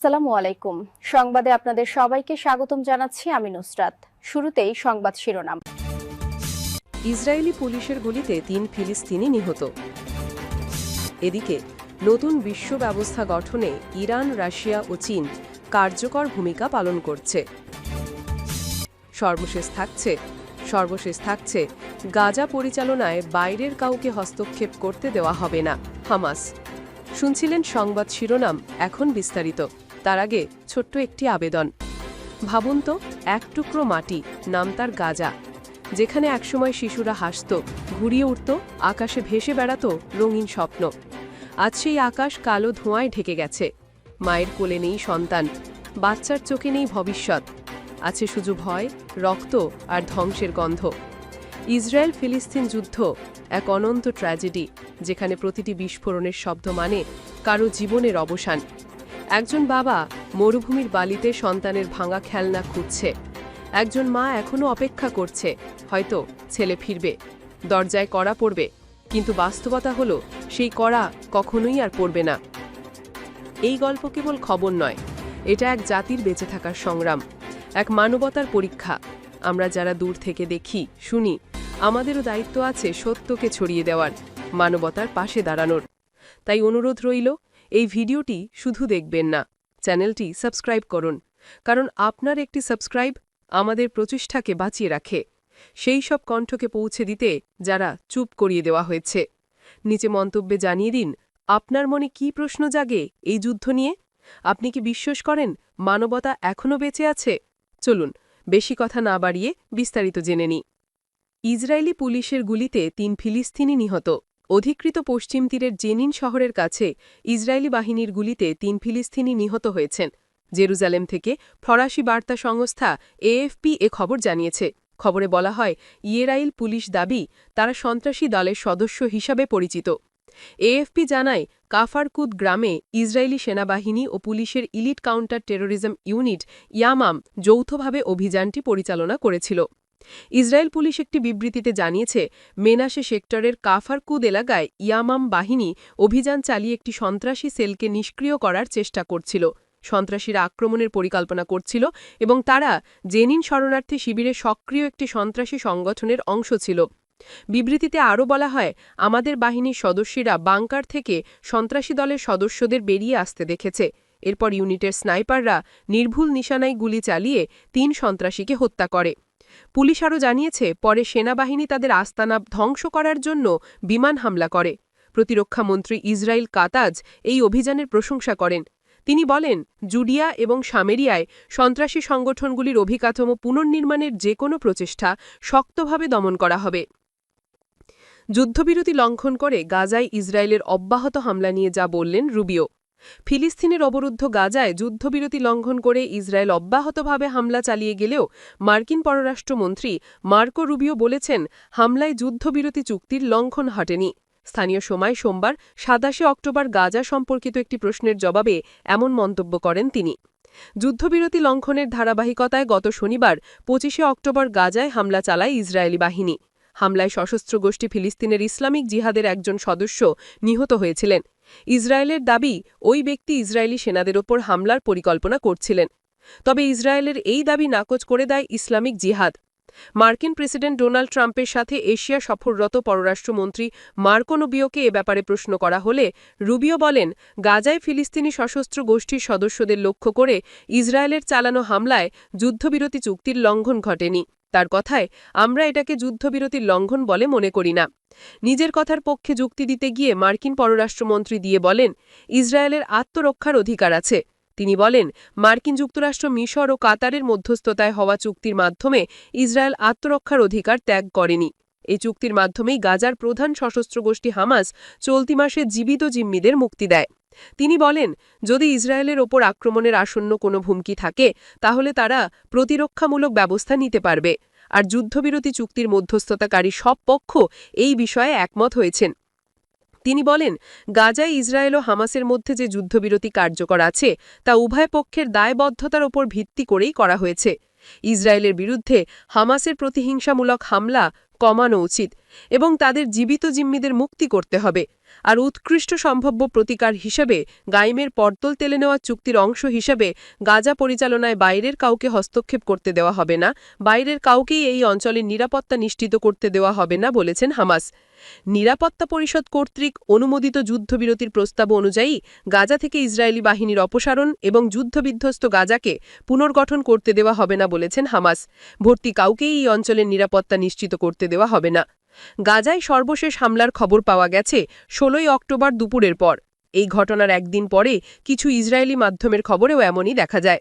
আসসালামু আলাইকুম। সংবাদে আপনাদের সবাইকে স্বাগতম জানাচ্ছি আমি নুসরাত। শুরুতেই সংবাদ শিরোনাম। ইসরায়েলি পুলিশের গুলিতে ৩ ফিলিস্তিনি নিহত। এদিকে নতুন বিশ্ব ব্যবস্থা গঠনে ইরান, রাশিয়া ও চীন কার্যকর ভূমিকা পালন করছে। সর্বশেষ থাকছে গাজা পরিচালনায় বাইরের কাউকে হস্তক্ষেপ করতে দেওয়া হবে না, হামাস। শুনছিলেন সংবাদ শিরোনাম, এখন বিস্তারিত। তার আগে ছোট্ট একটি আবেদন। ভাবুন তো, এক টুকরো মাটি, নাম তার গাজা, যেখানে একসময় শিশুরা হাসত, ঘুরিয়ে উঠত, আকাশে ভেসে বেড়াত রঙিন স্বপ্ন। আজ সেই আকাশ কালো ধোঁয়ায় ঢেকে গেছে। মায়ের কোলে নেই সন্তান, বাচ্চার চোখে নেই ভবিষ্যৎ। আছে শুধু ভয়, রক্ত আর ধ্বংসের গন্ধ। ইসরায়েল ফিলিস্তিন যুদ্ধ এক অনন্ত ট্র্যাজেডি, যেখানে প্রতিটি বিস্ফোরণের শব্দ মানে কারো জীবনের অবসান। একজন বাবা মরুভূমির বালিতে সন্তানের ভাঙা খেলনা খুঁজছে। একজন মা এখনো অপেক্ষা করছে, হয়তো ছেলে ফিরবে, দরজায় কড়া পড়বে। কিন্তু বাস্তবতা হলো, সেই কড়া কখনোই আর পড়বে না। এই গল্প কেবল খবর নয়, এটা এক জাতির বেঁচে থাকার সংগ্রাম, এক মানবতার পরীক্ষা। আমরা যারা দূর থেকে দেখি, শুনি, আমাদেরও দায়িত্ব আছে সত্যকে ছড়িয়ে দেওয়ার, মানবতার পাশে দাঁড়ানোর। তাই অনুরোধ রইল, এই ভিডিওটি শুধু দেখবেন না, চ্যানেলটি সাবস্ক্রাইব করুন। কারণ আপনার একটি সাবস্ক্রাইব আমাদের প্রচেষ্টাকে বাঁচিয়ে রাখে, সেই সব কণ্ঠকে পৌঁছে দিতে যারা চুপ করিয়ে দেওয়া হয়েছে। নিচে মন্তব্যে জানিয়ে দিন, আপনার মনে কী প্রশ্ন জাগে এই যুদ্ধ নিয়ে। আপনি কি বিশ্বাস করেন মানবতা এখনও বেঁচে আছে? চলুন, বেশি কথা না বাড়িয়ে বিস্তারিত জেনে নিই। ইসরায়েলি পুলিশের গুলিতে ৩ ফিলিস্তিনি নিহত। অধিকৃত পশ্চিম তীরের জেনিন শহরের কাছে ইসরায়েলি বাহিনীর গুলিতে ৩ ফিলিস্তিনি নিহত হয়েছেন। জেরুজালেম থেকে ফরাসি বার্তা সংস্থা এএফপি এ খবর জানিয়েছে। খবরে বলা হয়, ইসরায়েল পুলিশ দাবি তারা সন্ত্রাসী দলের সদস্য হিসাবে পরিচিত। এএফপি জানায়, কাফারকুদ গ্রামে ইসরায়েলি সেনাবাহিনী ও পুলিশের elite counter terrorism unit Yamam যৌথভাবে অভিযানটি পরিচালনা করেছিল। ইসরায়েল পুলিশ একটি বিবৃতিতে জানিয়েছে, মেনাসে সেক্টরের কাফারকুদ এলাকায় ইয়ামাম বাহিনী অভিযান চালিয়ে একটি সন্ত্রাসী সেলকে নিষ্ক্রিয় করার চেষ্টা করছিল। সন্ত্রাসীরা আক্রমণের পরিকল্পনা করছিল এবং তারা জেনিন শরণার্থী শিবিরে সক্রিয় একটি সন্ত্রাসী সংগঠনের অংশ ছিল। বিবৃতিতে আরও বলা হয়, আমাদের বাহিনীর সদস্যরা বাংকার থেকে সন্ত্রাসী দলের সদস্যদের বেরিয়ে আসতে দেখেছে। এরপর ইউনিটের স্নাইপাররা নির্ভুল নিশানায় গুলি চালিয়ে ৩ সন্ত্রাসীকে হত্যা করে। পুলিশ আরও জানিয়েছে, পরে সেনাবাহিনী তাদের আস্তানা ধ্বংস করার জন্য বিমান হামলা করে। প্রতিরক্ষামন্ত্রী ইসরায়েল কাতাজ এই অভিযানের প্রশংসা করেন। তিনি বলেন, জুডিয়া এবং সামেরিয়ায় সন্ত্রাসী সংগঠনগুলির অভিকাঠামো পুনর্নির্মাণের যে কোনো প্রচেষ্টা শক্তভাবে দমন করা হবে। যুদ্ধবিরতি লঙ্ঘন করে গাজায় ইসরায়েলের অব্যাহত হামলা নিয়ে যা বললেন রুবিও। ফিলিস্তিনের অবরুদ্ধ গাজায় যুদ্ধবিরতি লঙ্ঘন করে ইসরায়েল অব্যাহতভাবে হামলা চালিয়ে গেলেও মার্কিন পররাষ্ট্রমন্ত্রী মার্কো রুবিও বলেছেন, হামলায় যুদ্ধবিরতি চুক্তির লঙ্ঘন হটেনি। স্থানীয় সময় সোমবার ২৭ অক্টোবর গাজা সম্পর্কিত একটি প্রশ্নের জবাবে এমন মন্তব্য করেন তিনি। যুদ্ধবিরতি লঙ্ঘনের ধারাবাহিকতায় গত শনিবার ২৫ অক্টোবর গাজায় হামলা চালায় ইসরায়েলি বাহিনী। হামলায় সশস্ত্র গোষ্ঠী ফিলিস্তিনের ইসলামিক জিহাদের একজন সদস্য নিহত হয়েছিলেন। ইসরায়েলের দাবি, ওই ব্যক্তি ইসরায়েলি সেনাদের ওপর হামলার পরিকল্পনা করছিলেন। তবে ইসরায়েলের এই দাবি নাকচ করে দেয় ইসলামিক জিহাদ। মার্কিন প্রেসিডেন্ট ডোনাল্ড ট্রাম্পের সাথে এশিয়া সফররত পররাষ্ট্রমন্ত্রী মার্কো রুবিওকে এ ব্যাপারে প্রশ্ন করা হলে রুবিও বলেন, গাজায় ফিলিস্তিনি সশস্ত্র গোষ্ঠীর সদস্যদের লক্ষ্য করে ইসরায়েলের চালানো হামলায় যুদ্ধবিরতি চুক্তির লঙ্ঘন ঘটেনি। তার কথায়, আমরা এটাকে যুদ্ধবিরতির লঙ্ঘন বলে মনে করি না। নিজের কথার পক্ষে যুক্তি দিতে গিয়ে মার্কিন পররাষ্ট্রমন্ত্রী দিয়ে বলেন, ইসরায়েলের আত্মরক্ষার অধিকার আছে। তিনি বলেন, মার্কিন যুক্তরাষ্ট্র, মিশর ও কাতারের মধ্যস্থতায় হওয়া চুক্তির মাধ্যমে ইসরায়েল আত্মরক্ষার অধিকার ত্যাগ করেনি। এই চুক্তির মাধ্যমেই গাজার প্রধান সশস্ত্র গোষ্ঠী হামাস চলতি মাসে জীবিত জিম্মিদের মুক্তি দেয়। তিনি বলেন, যদি ইসরায়েলের ওপর আক্রমণের আসন্ন কোনো হুমকি থাকে, তাহলে তারা প্রতিরক্ষামূলক ব্যবস্থা নিতে পারবে। আর যুদ্ধবিরতি চুক্তির মধ্যস্থতাকারী সব পক্ষ এই বিষয়ে একমত হয়েছেন। তিনি বলেন, গাজায় ইসরায়েল ও হামাসের মধ্যে যে যুদ্ধবিরতি কার্যকর আছে, তা উভয় পক্ষের দায়বদ্ধতার ওপর ভিত্তি করেই করা হয়েছে। ইসরায়েলের বিরুদ্ধে হামাসের প্রতিহিংসামূলক হামলা কমানো উচিত। এবং তাদের জীবিত জিম্মিদের মুক্তি করতে হবে। আর উৎকৃষ্ট সম্ভাব্য প্রতিকার হিসেবে গাইমের পর্তল তেলে নেওয়া চুক্তির অংশ হিসেবে গাজা পরিচালনায় বাইরের কাউকে হস্তক্ষেপ করতে দেওয়া হবে না, বাইরের কাউকেই এই অঞ্চলের নিরাপত্তা নিশ্চিত করতে দেওয়া হবে না বলেছেন হামাস। নিরাপত্তা পরিষদ কর্তৃক অনুমোদিত যুদ্ধবিরতির প্রস্তাব অনুযায়ী গাজা থেকে ইসরায়েলি বাহিনীর অপসারণ এবং যুদ্ধবিধ্বস্ত গাজাকে পুনর্গঠন করতে দেওয়া হবে না বলেছেন হামাস। ভর্তি কাউকেই এই অঞ্চলের নিরাপত্তা নিশ্চিত করতে দেওয়া হবে না। গাজায় সর্বশেষ হামলার খবর পাওয়া গেছে 16 অক্টোবর দুপুরের পর। এই ঘটনার একদিন পরে কিছু ইসরায়েলি মাধ্যমের খবরেও এমনই দেখা যায়।